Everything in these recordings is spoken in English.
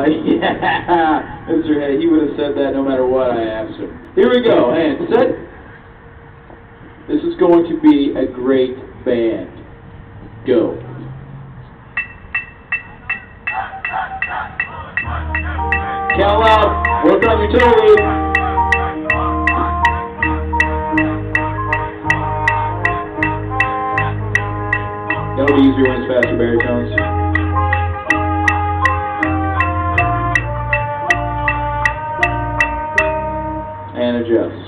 Yeah, Mr. Hay, he would have said that no matter what I asked him. Here we go, and set. This is going to be a great band. Go. Count out, work on your toe lead. That'll be easier when it's faster baritones. And adjust.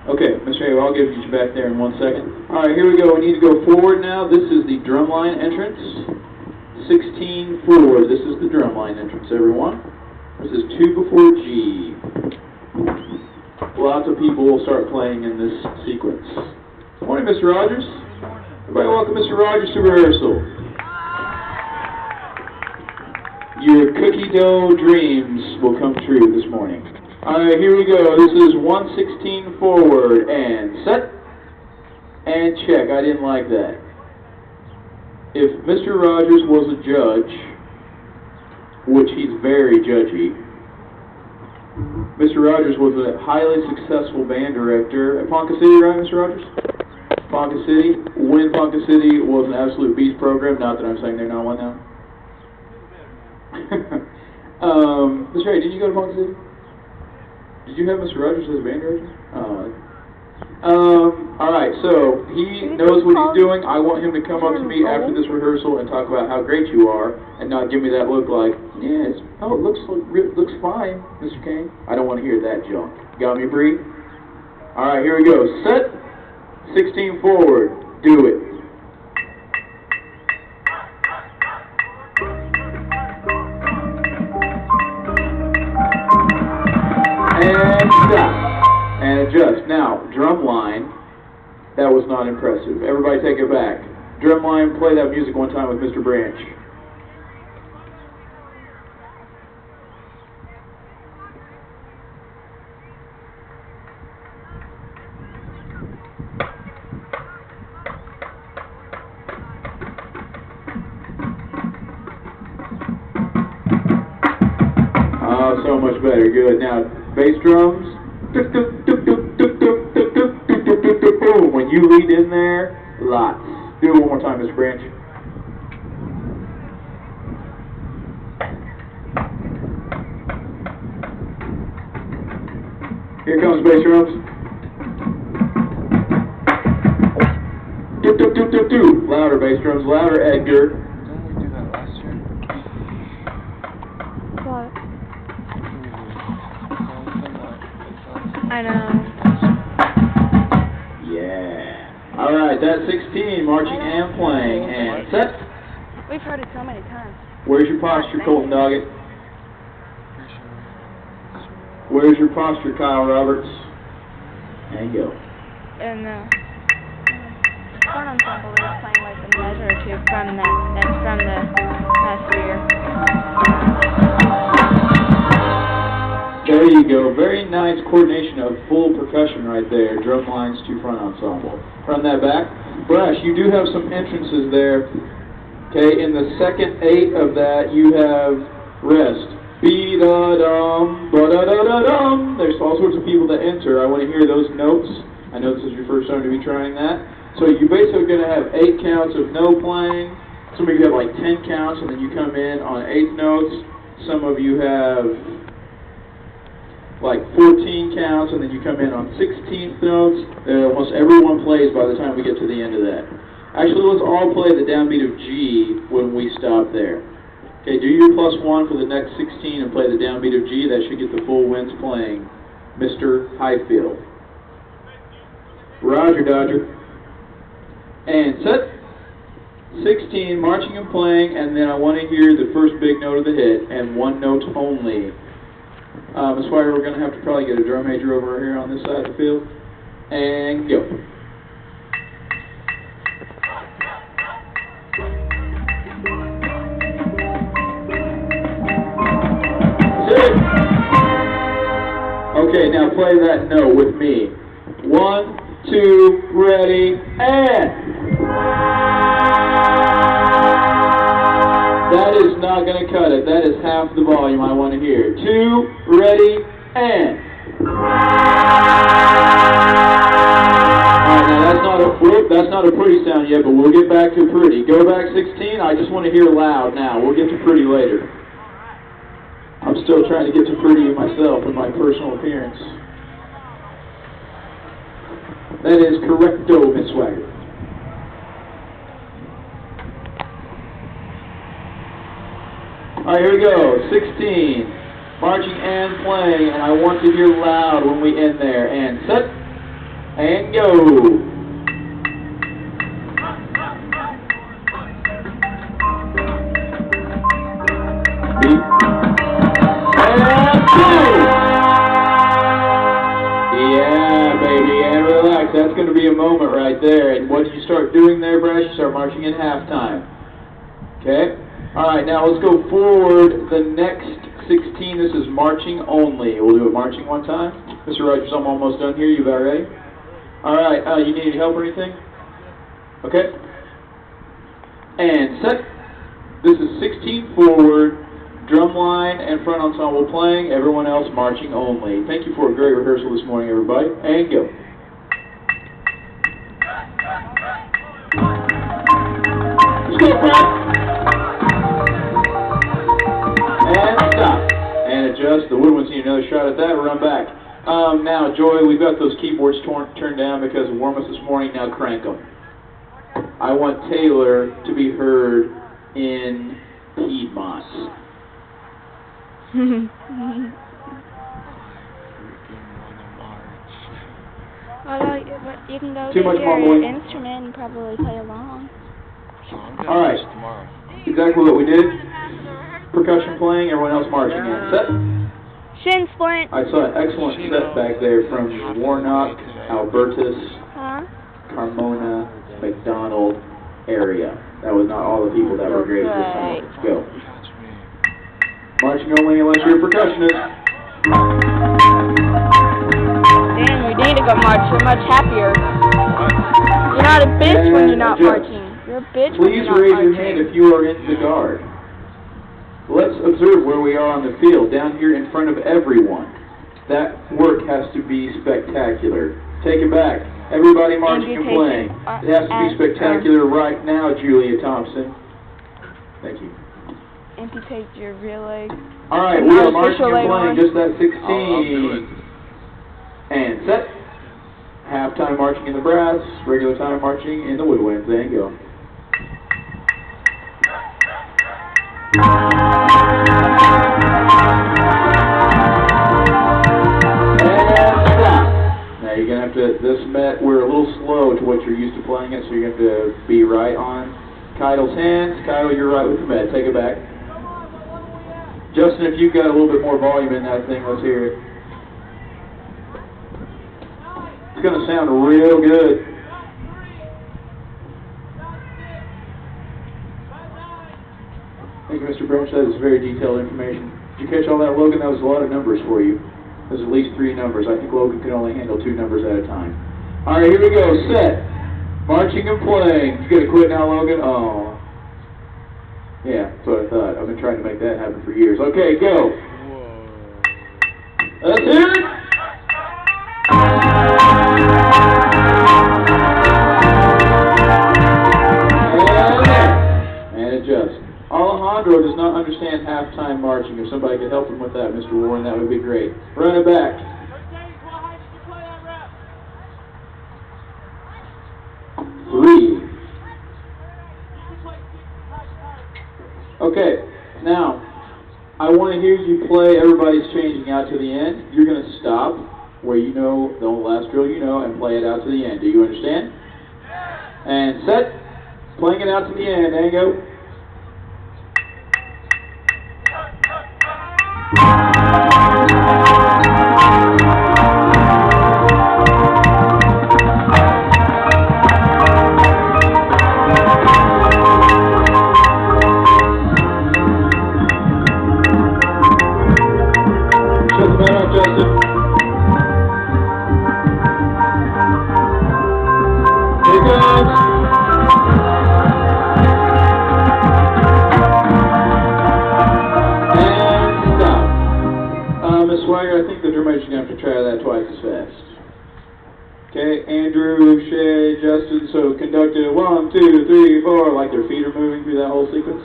Okay, Mr. Hay, I'll give you back there in 1 second. Alright, here we go. We need to go forward now. This is the drumline entrance. 16 forward. This is the drumline entrance, everyone. This is 2 before G. Lots of people will start playing in this sequence. Morning, Mr. Rogers. Everybody welcome Mr. Rogers to rehearsal. Your cookie dough dreams will come true this morning. Alright, here we go. This is 116 forward, and set, and check. I didn't like that. If Mr. Rogers was a judge, which he's very judgy, Mr. Rogers was a highly successful band director at Ponca City, right, Mr. Rogers? Ponca City. When Ponca City was an absolute beast program, not that I'm saying they're not one now. Mr. Hay, did you go to Ponca City? Did you have Mr. Rogers as a band director? Alright, so he knows what he's doing. I want him to come up to me after this rehearsal and talk about how great you are, and not give me that look like, yes, oh, it looks fine, Mr. Kane. I don't want to hear that junk. Got me, Bree? Alright, here we go. Set, 16 forward. Do it. And stop. And adjust. Now, drum line, that was not impressive. Everybody take it back. Drum line, play that music one time with Mr. Branch. Oh, so much better. Good. Now, bass drums. Boom. When you lead in there, lots. Do it one more time, Mr. Branch. Here comes bass drums. Louder, bass drums. Louder, Edgar. Didn't we do that last year? What? I know. know. Yeah. Alright, that's 16, marching and playing. And set. We've heard it so many times. Where's your posture, Colton Doggett? Where's your posture, Kyle Roberts? And go. And horn ensemble is playing like a measure or two from that's from the last year. There you go. Very nice coordination of full percussion right there. Drum lines to front ensemble. Run that back. Brash, you do have some entrances there. Okay, in the second 8 of that, you have rest. Be-da-dum, ba-da-da-da-dum. There's all sorts of people that enter. I want to hear those notes. I know this is your first time to be trying that. So you're basically going to have 8 counts of no playing. Some of you have like 10 counts, and then you come in on 8th notes. Some of you have like 14 counts, and then you come in on 16th notes. Almost everyone plays by the time we get to the end of that. Actually, let's all play the downbeat of G when we stop there. Okay, do your +1 for the next 16 and play the downbeat of G. That should get the full winds playing. Mr. Highfield. Roger, Dodger. And set. 16, marching and playing, and then I want to hear the first big note of the hit, and 1 note only. Ms. White, we're going to have to probably get a drum major over here on this side of the field. And go. Okay, now play that note with me. 1, 2, ready, and... That is not going to cut it. That is half the volume I want to hear. 2, ready, and. Alright, now that's not a pretty sound yet, but we'll get back to pretty. Go back 16. I just want to hear loud now. We'll get to pretty later. I'm still trying to get to pretty myself in my personal appearance. That is correcto, Miss Swagger. Alright, here we go. 16. Marching and playing, and I want to hear loud when we end there. And set, and go. Beat. And 2. Yeah, baby, and relax. That's going to be a moment right there. And what do you start doing there, Brash? You start marching in halftime. Okay? Alright, now let's go forward. The next 16, this is marching only. We'll do it marching one time. Mr. Rogers, I'm almost done here. You about ready? Alright, you need any help or anything? Okay. And set. This is 16 forward, drum line and front ensemble playing, everyone else marching only. Thank you for a great rehearsal this morning, everybody. And go. Let's go, Frank. And stop. And adjust. The woodwinds need another shot at that. Run back. Now, Joy, we've got those keyboards turned down because of warm-ups this morning. Now crank them. I want Taylor to be heard in Piedmont. Well, you can go Too get much your mumbling. instrument and probably play along. All right. Tomorrow. Exactly what we did. Percussion playing, everyone else marching in. Set. Shin splint. I saw an excellent set back there from Warnock, Albertus, Huh? Carmona, McDonald area. That was not all the people that were great this summer. Let's go. Marching only unless you're a percussionist. Damn, you need to go march. You're much happier. You're not a bitch when you're not marching. You're a bitch when you're Please not raise marching. your hand if you are in the guard. Let's observe where we are on the field, down here in front of everyone. That work has to be spectacular. Take it back. Everybody marching and playing. It has to be spectacular right now, Julia Thompson. Thank you. Amputate your rear leg. All right, we are marching and playing just that 16. And set. Halftime marching in the brass, regular time marching in the woodwinds. There you go. And stop. Now you're gonna have to. We're a little slow to what you're used to playing it, so you're gonna have to be right on Keidel's hands. Keidel, you're right with the med. Take it back. Justin, if you've got a little bit more volume in that thing, let's hear it. It's going to sound real good. Thank you, Mr. Bromwich. That is very detailed information. Did you catch all that, Logan? That was a lot of numbers for you. There's at least 3 numbers. I think Logan can only handle 2 numbers at a time. All right, here we go. Set. Marching and playing. You got to quit now, Logan? Oh. Yeah, that's what I thought. I've been trying to make that happen for years. Okay, go. Let's hear it. And adjust. Alejandro does not understand halftime marching. If somebody could help him with that, Mr. Warren, that would be great. Run it back. Three. Okay, now, I want to hear you play. Everybody's changing out to the end. You're going to stop where you know the last drill you know and play it out to the end. Do you understand? And set. Playing it out to the end. There you go. Okay, Andrew, Shay, Justin, so conducted 1, 2, 3, 4, like their feet are moving through that whole sequence.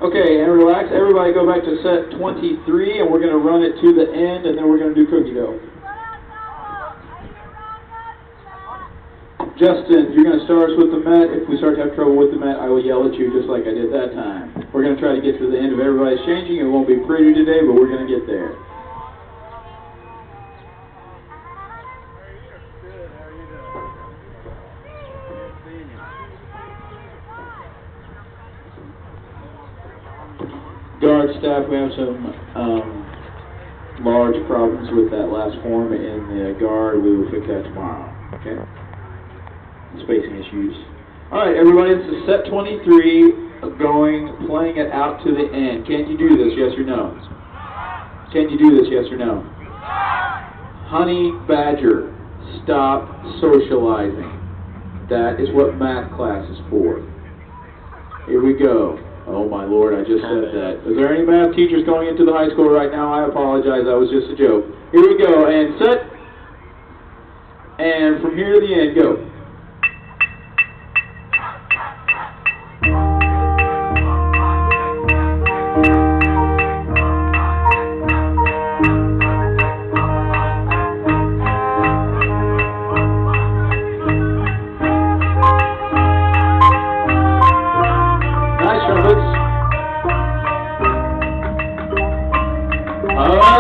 Okay, and relax. Everybody go back to set 23, and we're going to run it to the end, and then we're going to do cookie dough. Justin, you're going to start us with the Met. If we start to have trouble with the Met, I will yell at you just like I did that time. We're going to try to get to the end of everybody's changing. It won't be pretty today, but we're going to get there. Guard staff, we have some large problems with that last form in the guard. We will fix that tomorrow. Okay? Spacing issues. Alright, everybody, this is set 23, playing it out to the end. Can you do this, yes or no? Can you do this, yes or no? Honey Badger, stop socializing. That is what math class is for. Here we go. Oh my Lord, I just said that. Is there any math teachers going into the high school right now? I apologize, that was just a joke. Here we go, and set. And from here to the end, go.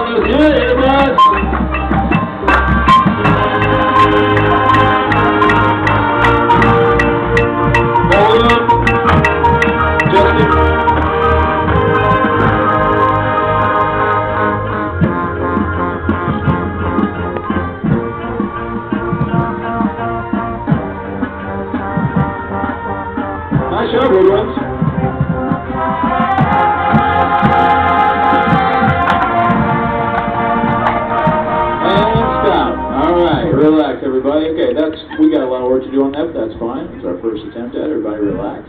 Let's do it, guys. Hold on. Justin. Nice job, Woodlands. Relax, everybody. Okay, we got a lot of work to do on that, but that's fine. It's our first attempt at it. Everybody relax.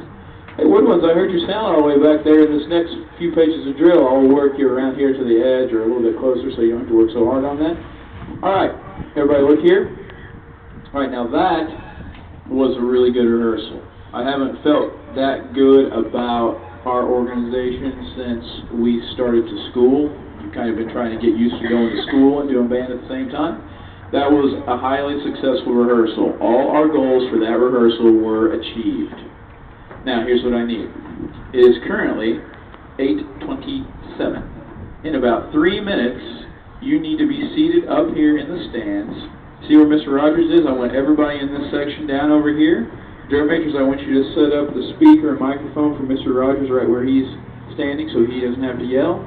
Hey, Woodlands, I heard you sound all the way back there. In this next few pages of drill, I'll work you around here to the edge or a little bit closer so you don't have to work so hard on that. All right, everybody look here. All right, now that was a really good rehearsal. I haven't felt that good about our organization since we started to school. We've kind of been trying to get used to going to school and doing band at the same time. That was a highly successful rehearsal. All our goals for that rehearsal were achieved. Now, here's what I need. It is currently 8:27. In about 3 minutes, you need to be seated up here in the stands. See where Mr. Rogers is? I want everybody in this section down over here. Drum majors, I want you to set up the speaker and microphone for Mr. Rogers right where he's standing so he doesn't have to yell.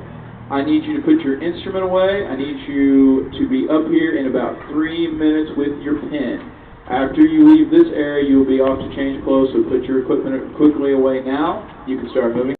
I need you to put your instrument away. I need you to be up here in about 3 minutes with your pen. After you leave this area, you'll be off to change clothes, so put your equipment quickly away now. You can start moving.